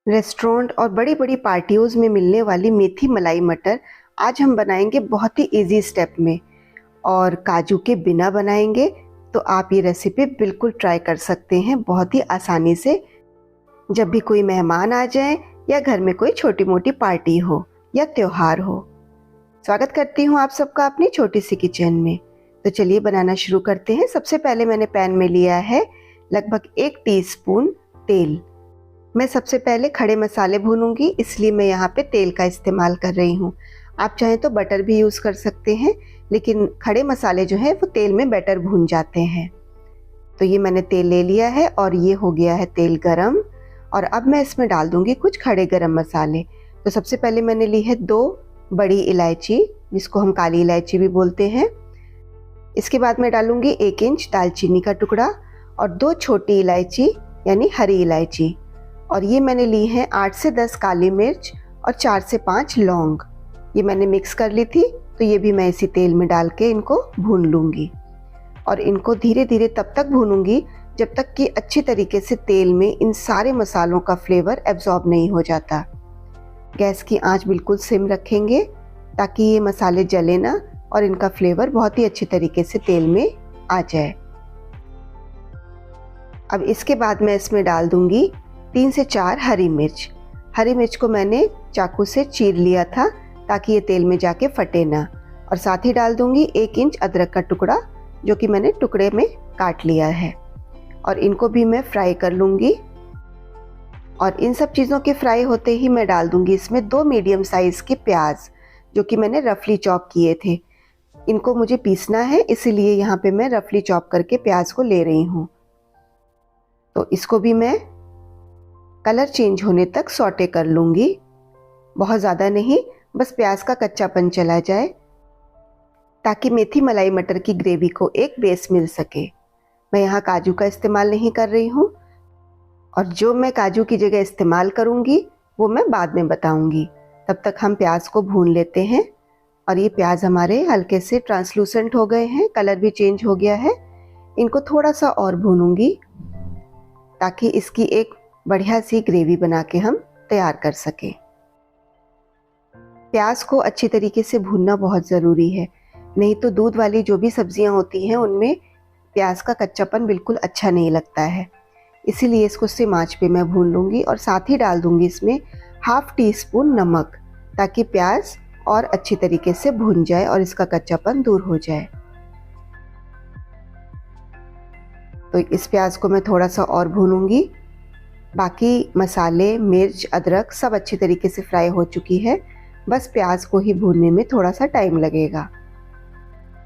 Restaurant और बड़ी-बड़ी पार्टियों में मिलने वाली मेथी मलाई मटर आज हम बनाएंगे बहुत ही इजी स्टेप में और काजू के बिना बनाएंगे। तो आप ये रेसिपी बिल्कुल ट्राई कर सकते हैं बहुत ही आसानी से, जब भी कोई मेहमान आ जाए या घर में कोई छोटी मोटी पार्टी हो या त्योहार हो। स्वागत करती हूँ आप सबका अपनी छोटी सी किचन में। तो चलिए बनाना शुरू करते हैं। सबसे पहले मैंने पैन में लिया है लगभग 1 टीस्पून तेल। मैं सबसे पहले खड़े मसाले भूनूंगी, इसलिए मैं यहाँ पे तेल का इस्तेमाल कर रही हूँ। आप चाहें तो बटर भी यूज़ कर सकते हैं, लेकिन खड़े मसाले जो है वो तेल में बेटर भून जाते हैं। तो ये मैंने तेल ले लिया है और ये हो गया है तेल गरम। और अब मैं इसमें डाल दूंगी कुछ खड़े गरम मसाले। तो सबसे पहले मैंने ली है 2 बड़ी इलायची, जिसको हम काली इलायची भी बोलते हैं। इसके बाद मैं डालूंगी 1 इंच दालचीनी का टुकड़ा और 2 छोटी इलायची यानी हरी इलायची। और ये मैंने ली है 8 से 10 काली मिर्च और 4 से 5 लौंग। ये मैंने मिक्स कर ली थी, तो ये भी मैं इसी तेल में डाल के इनको भून लूँगी। और इनको धीरे धीरे तब तक भूनूंगी जब तक कि अच्छी तरीके से तेल में इन सारे मसालों का फ्लेवर एब्जॉर्ब नहीं हो जाता। गैस की आंच बिल्कुल सिम रखेंगे ताकि ये मसाले जले ना और इनका फ्लेवर बहुत ही अच्छी तरीके से तेल में आ जाए। अब इसके बाद मैं इसमें डाल दूंगी 3 से 4 हरी मिर्च। हरी मिर्च को मैंने चाकू से चीर लिया था ताकि ये तेल में जाके फटे ना। और साथ ही डाल दूंगी 1 इंच अदरक का टुकड़ा, जो कि मैंने टुकड़े में काट लिया है। और इनको भी मैं फ्राई कर लूँगी। और इन सब चीज़ों के फ्राई होते ही मैं डाल दूंगी इसमें 2 मीडियम साइज़ के प्याज, जो कि मैंने रफली चॉप किए थे। इनको मुझे पीसना है, इसीलिए यहाँ पे मैं रफली चॉप करके प्याज को ले रही हूँ। तो इसको भी मैं कलर चेंज होने तक सौटे कर लूँगी, बहुत ज़्यादा नहीं, बस प्याज का कच्चापन चला जाए ताकि मेथी मलाई मटर की ग्रेवी को एक बेस मिल सके। मैं यहाँ काजू का इस्तेमाल नहीं कर रही हूँ, और जो मैं काजू की जगह इस्तेमाल करूँगी वो मैं बाद में बताऊँगी। तब तक हम प्याज को भून लेते हैं। और ये प्याज हमारे हल्के से ट्रांसलूसेंट हो गए हैं, कलर भी चेंज हो गया है। इनको थोड़ा सा और भूनूंगी ताकि इसकी एक बढ़िया सी ग्रेवी बना के हम तैयार कर सकें। प्याज को अच्छी तरीके से भूनना बहुत ज़रूरी है, नहीं तो दूध वाली जो भी सब्जियां होती हैं उनमें प्याज का कच्चापन बिल्कुल अच्छा नहीं लगता है। इसीलिए इसको सिम आंच पे मैं भून लूँगी। और साथ ही डाल दूँगी इसमें ½ टीस्पून नमक, ताकि प्याज और अच्छी तरीके से भून जाए और इसका कच्चापन दूर हो जाए। तो इस प्याज को मैं थोड़ा सा और भूनूंगी। बाकी मसाले, मिर्च, अदरक सब अच्छी तरीके से फ्राई हो चुकी है, बस प्याज को ही भूनने में थोड़ा सा टाइम लगेगा।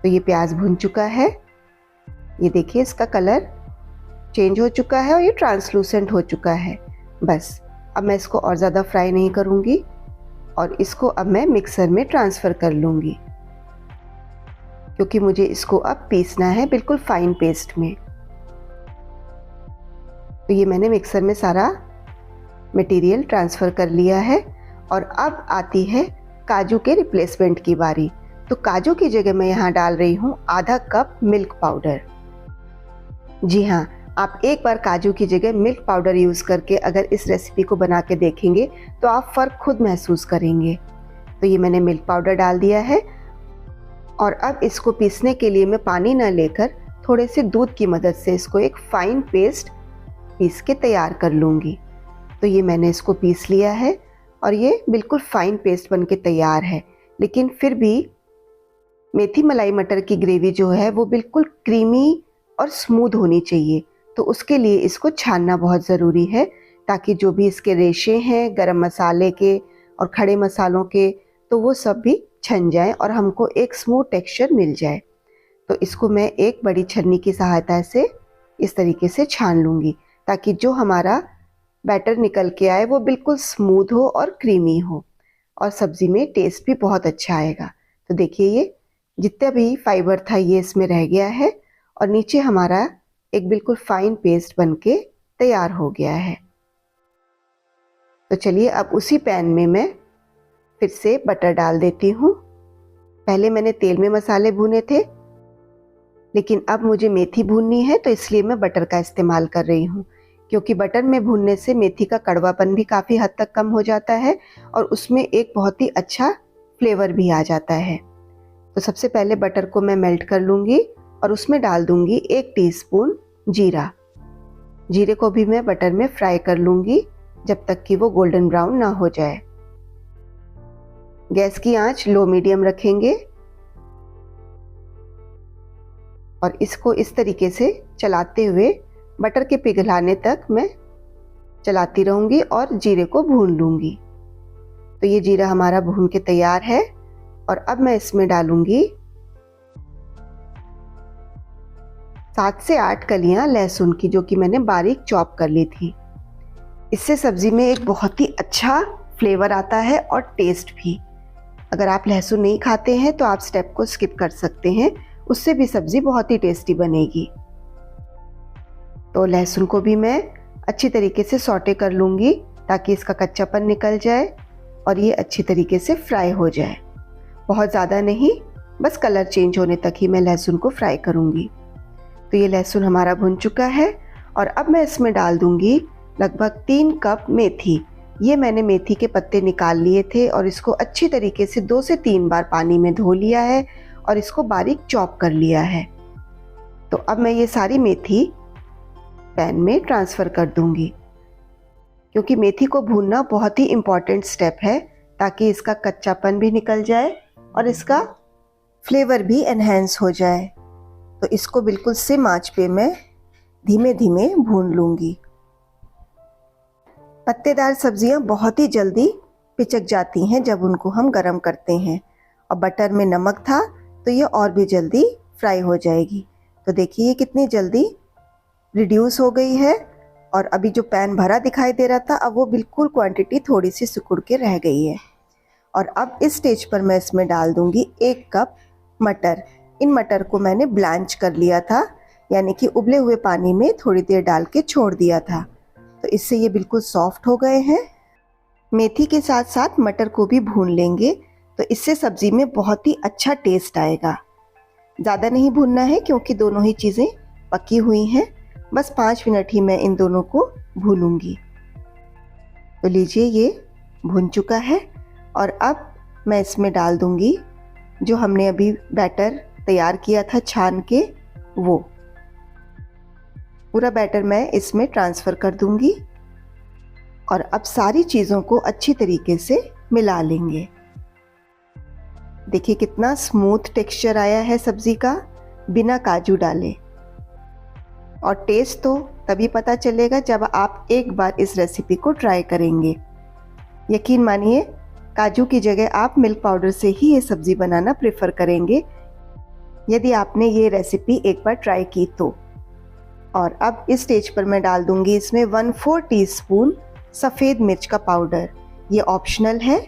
तो ये प्याज भून चुका है, ये देखिए इसका कलर चेंज हो चुका है और ये ट्रांसलूसेंट हो चुका है। बस अब मैं इसको और ज़्यादा फ्राई नहीं करूँगी और इसको अब मैं मिक्सर में ट्रांसफ़र कर लूँगी, क्योंकि मुझे इसको अब पीसना है बिल्कुल फाइन पेस्ट में। तो ये मैंने मिक्सर में सारा मटेरियल ट्रांसफ़र कर लिया है। और अब आती है काजू के रिप्लेसमेंट की बारी। तो काजू की जगह मैं यहाँ डाल रही हूँ ½ कप मिल्क पाउडर। जी हाँ, आप एक बार काजू की जगह मिल्क पाउडर यूज़ करके अगर इस रेसिपी को बना के देखेंगे तो आप फ़र्क खुद महसूस करेंगे। तो ये मैंने मिल्क पाउडर डाल दिया है। और अब इसको पीसने के लिए मैं पानी ना लेकर थोड़े से दूध की मदद से इसको एक फ़ाइन पेस्ट पीस के तैयार कर लूँगी। तो ये मैंने इसको पीस लिया है और ये बिल्कुल फ़ाइन पेस्ट बन के तैयार है। लेकिन फिर भी मेथी मलाई मटर की ग्रेवी जो है वो बिल्कुल क्रीमी और स्मूथ होनी चाहिए। तो उसके लिए इसको छानना बहुत ज़रूरी है, ताकि जो भी इसके रेशे हैं गरम मसाले के और खड़े मसालों के, तो वो सब भी छन जाए और हमको एक स्मूथ टेक्सचर मिल जाए। तो इसको मैं एक बड़ी छन्नी की सहायता से इस तरीके से छान लूँगी, ताकि जो हमारा बैटर निकल के आए वो बिल्कुल स्मूथ हो और क्रीमी हो और सब्ज़ी में टेस्ट भी बहुत अच्छा आएगा। तो देखिए ये जितना भी फाइबर था ये इसमें रह गया है और नीचे हमारा एक बिल्कुल फाइन पेस्ट बनके तैयार हो गया है। तो चलिए अब उसी पैन में मैं फिर से बटर डाल देती हूँ। पहले मैंने तेल में मसाले भुने थे, लेकिन अब मुझे मेथी भूननी है, तो इसलिए मैं बटर का इस्तेमाल कर रही हूँ। क्योंकि बटर में भूनने से मेथी का कड़वापन भी काफ़ी हद तक कम हो जाता है और उसमें एक बहुत ही अच्छा फ्लेवर भी आ जाता है। तो सबसे पहले बटर को मैं मेल्ट कर लूँगी और उसमें डाल दूँगी 1 टीस्पून जीरा। जीरे को भी मैं बटर में फ्राई कर लूँगी जब तक कि वो गोल्डन ब्राउन ना हो जाए। गैस की आंच लो मीडियम रखेंगे और इसको इस तरीके से चलाते हुए बटर के पिघलाने तक मैं चलाती रहूँगी और जीरे को भून लूँगी। तो ये जीरा हमारा भून के तैयार है और अब मैं इसमें डालूँगी 7 से 8 कलियां लहसुन की, जो कि मैंने बारीक चॉप कर ली थी। इससे सब्ज़ी में एक बहुत ही अच्छा फ्लेवर आता है और टेस्ट भी। अगर आप लहसुन नहीं खाते हैं तो आप स्टेप को स्किप कर सकते हैं, उससे भी सब्ज़ी बहुत ही टेस्टी बनेगी। तो लहसुन को भी मैं अच्छी तरीके से सौटे कर लूँगी ताकि इसका कच्चापन निकल जाए और ये अच्छी तरीके से फ्राई हो जाए। बहुत ज़्यादा नहीं, बस कलर चेंज होने तक ही मैं लहसुन को फ्राई करूँगी। तो ये लहसुन हमारा भुन चुका है और अब मैं इसमें डाल दूँगी लगभग 3 कप मेथी। ये मैंने मेथी के पत्ते निकाल लिए थे और इसको अच्छी तरीके से 2 से 3 बार पानी में धो लिया है और इसको बारीक चॉप कर लिया है। तो अब मैं ये सारी मेथी पैन में ट्रांसफ़र कर दूँगी, क्योंकि मेथी को भूनना बहुत ही इम्पॉर्टेंट स्टेप है ताकि इसका कच्चापन भी निकल जाए और इसका फ्लेवर भी एनहेंस हो जाए। तो इसको बिल्कुल सिम आंच पे मैं धीमे धीमे भून लूँगी। पत्तेदार सब्जियां बहुत ही जल्दी पिचक जाती हैं जब उनको हम गरम करते हैं, और बटर में नमक था तो ये और भी जल्दी फ्राई हो जाएगी। तो देखिए ये कितनी जल्दी रिड्यूस हो गई है और अभी जो पैन भरा दिखाई दे रहा था, अब वो बिल्कुल क्वांटिटी थोड़ी सी सिकुड़ के रह गई है। और अब इस स्टेज पर मैं इसमें डाल दूंगी 1 कप मटर। इन मटर को मैंने ब्लांच कर लिया था, यानी कि उबले हुए पानी में थोड़ी देर डाल के छोड़ दिया था, तो इससे ये बिल्कुल सॉफ्ट हो गए हैं। मेथी के साथ साथ मटर को भी भून लेंगे तो इससे सब्ज़ी में बहुत ही अच्छा टेस्ट आएगा। ज़्यादा नहीं भूनना है क्योंकि दोनों ही चीज़ें पकी हुई हैं, बस 5 मिनट ही मैं इन दोनों को भूनूंगी। तो लीजिए ये भुन चुका है और अब मैं इसमें डाल दूंगी जो हमने अभी बैटर तैयार किया था छान के, वो पूरा बैटर मैं इसमें ट्रांसफ़र कर दूंगी और अब सारी चीज़ों को अच्छी तरीके से मिला लेंगे। देखिए कितना स्मूथ टेक्सचर आया है सब्ज़ी का बिना काजू डाले, और टेस्ट तो तभी पता चलेगा जब आप एक बार इस रेसिपी को ट्राई करेंगे। यकीन मानिए काजू की जगह आप मिल्क पाउडर से ही ये सब्ज़ी बनाना प्रेफर करेंगे यदि आपने ये रेसिपी एक बार ट्राई की तो। और अब इस स्टेज पर मैं डाल दूंगी इसमें 1/4 टीस्पून सफ़ेद मिर्च का पाउडर। ये ऑप्शनल है,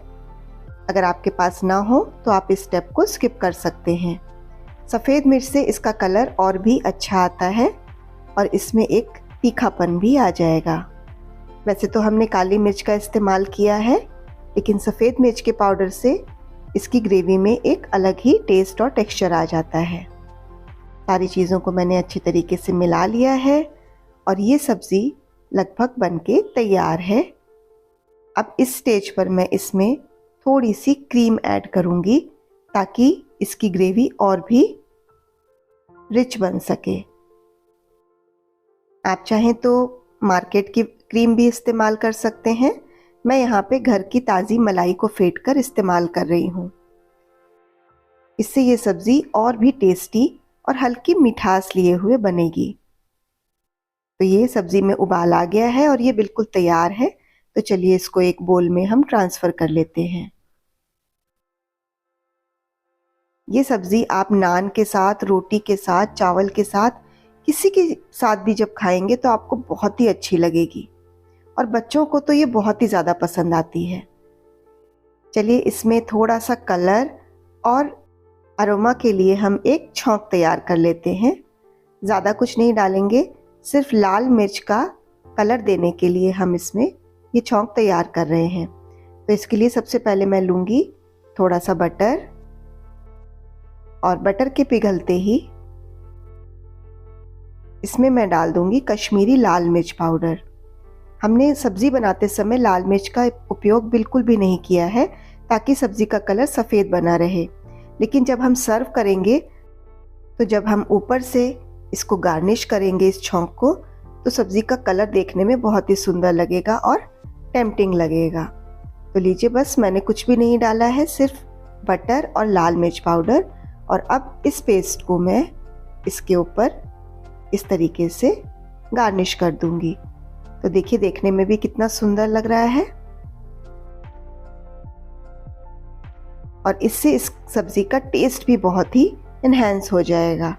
अगर आपके पास ना हो तो आप इस स्टेप को स्किप कर सकते हैं। सफ़ेद मिर्च से इसका कलर और भी अच्छा आता है और इसमें एक तीखापन भी आ जाएगा। वैसे तो हमने काली मिर्च का इस्तेमाल किया है, लेकिन सफ़ेद मिर्च के पाउडर से इसकी ग्रेवी में एक अलग ही टेस्ट और टेक्सचर आ जाता है। सारी चीज़ों को मैंने अच्छी तरीके से मिला लिया है और ये सब्ज़ी लगभग बनके तैयार है। अब इस स्टेज पर मैं इसमें थोड़ी सी क्रीम ऐड करूँगी ताकि इसकी ग्रेवी और भी रिच बन सके। आप चाहें तो मार्केट की क्रीम भी इस्तेमाल कर सकते हैं, मैं यहाँ पे घर की ताज़ी मलाई को फेंट कर इस्तेमाल कर रही हूँ। इससे ये सब्ज़ी और भी टेस्टी और हल्की मिठास लिए हुए बनेगी। तो ये सब्ज़ी में उबाल आ गया है और ये बिल्कुल तैयार है। तो चलिए इसको एक बोल में हम ट्रांसफ़र कर लेते हैं। ये सब्ज़ी आप नान के साथ, रोटी के साथ, चावल के साथ, किसी के साथ भी जब खाएंगे तो आपको बहुत ही अच्छी लगेगी और बच्चों को तो ये बहुत ही ज़्यादा पसंद आती है। चलिए इसमें थोड़ा सा कलर और अरोमा के लिए हम एक छौंक तैयार कर लेते हैं। ज़्यादा कुछ नहीं डालेंगे, सिर्फ लाल मिर्च का कलर देने के लिए हम इसमें ये छौंक तैयार कर रहे हैं। तो इसके लिए सबसे पहले मैं लूँगी थोड़ा सा बटर, और बटर के पिघलते ही इसमें मैं डाल दूँगी कश्मीरी लाल मिर्च पाउडर। हमने सब्ज़ी बनाते समय लाल मिर्च का उपयोग बिल्कुल भी नहीं किया है ताकि सब्ज़ी का कलर सफ़ेद बना रहे। लेकिन जब हम सर्व करेंगे तो जब हम ऊपर से इसको गार्निश करेंगे इस छौंक को, तो सब्ज़ी का कलर देखने में बहुत ही सुंदर लगेगा और टेम्पटिंग लगेगा। तो लीजिए, बस मैंने कुछ भी नहीं डाला है, सिर्फ बटर और लाल मिर्च पाउडर। और अब इस पेस्ट को मैं इसके ऊपर इस तरीके से गार्निश कर दूंगी। तो देखिए, देखने में भी कितना सुंदर लग रहा है और इससे इस सब्ज़ी का टेस्ट भी बहुत ही इन्हेंस हो जाएगा।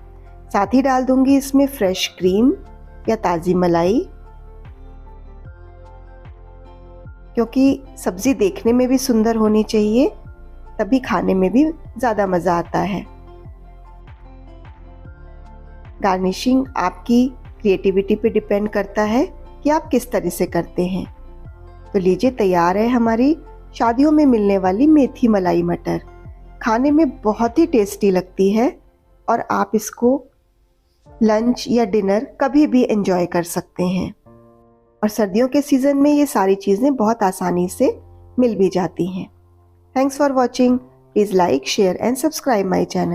साथ ही डाल दूंगी इसमें फ्रेश क्रीम या ताज़ी मलाई, क्योंकि सब्ज़ी देखने में भी सुंदर होनी चाहिए, तभी खाने में भी ज़्यादा मज़ा आता है। गार्निशिंग आपकी क्रिएटिविटी पे डिपेंड करता है कि आप किस तरह से करते हैं। तो लीजिए, तैयार है हमारी शादियों में मिलने वाली मेथी मलाई मटर। खाने में बहुत ही टेस्टी लगती है और आप इसको लंच या डिनर कभी भी एंजॉय कर सकते हैं। और सर्दियों के सीज़न में ये सारी चीज़ें बहुत आसानी से मिल भी जाती हैं। Thanks for watching. Please like, share and subscribe my channel.